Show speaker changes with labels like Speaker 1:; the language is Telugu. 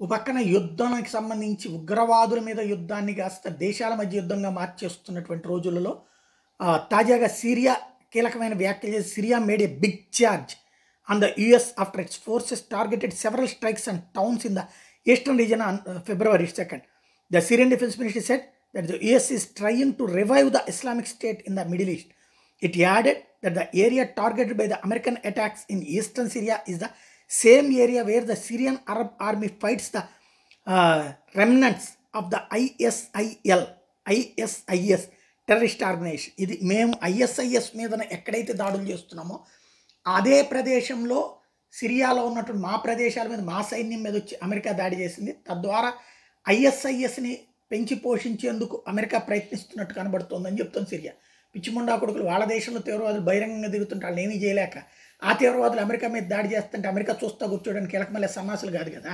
Speaker 1: ఓ పక్కన యుద్ధానికి సంబంధించి ఉగ్రవాదుల మీద యుద్ధాన్ని కాస్త దేశాల మధ్య యుద్ధంగా మార్చేస్తున్నటువంటి రోజులలో తాజాగా సిరియా కీలకమైన వ్యాఖ్యలు చేసి Syria made a big charge on the US after its forces targeted several strikes and towns in the eastern region on February 2nd. The Syrian Defense Ministry said that the US is trying to revive the Islamic State in the Middle East. It added that the area targeted by the American attacks in eastern Syria is the same area where the Syrian Arab army fights the remnants of the ISIS terrorist organization. ఇది మేము ISIS మీద ఎక్కడైతే దాడులు చేస్తున్నామో అదే ప్రదేశంలో సిరియాలో ఉన్నటువంటి మా ప్రదేశాల మీద మా సైన్యం మీద వచ్చి అమెరికా దాడి చేసింది. తద్వారా ISISని పెంచి పోషించేందుకు అమెరికా ప్రయత్నిస్తున్నట్టు కనబడుతోందని చెప్తుంది సిరియా. పిచ్చిముండా కొడుకులు వాళ్ళ దేశంలో తీవ్రవాదులు బహిరంగంగా దిగుతుంటే వాళ్ళు ఏమీ చేయలేక ఆ తీవ్రవాదులు అమెరికా మీద దాడి చేస్తుంటే అమెరికా చూస్తా కూర్చోడానికి కీలకమల్లే సన్నాసులు కాదు కదా.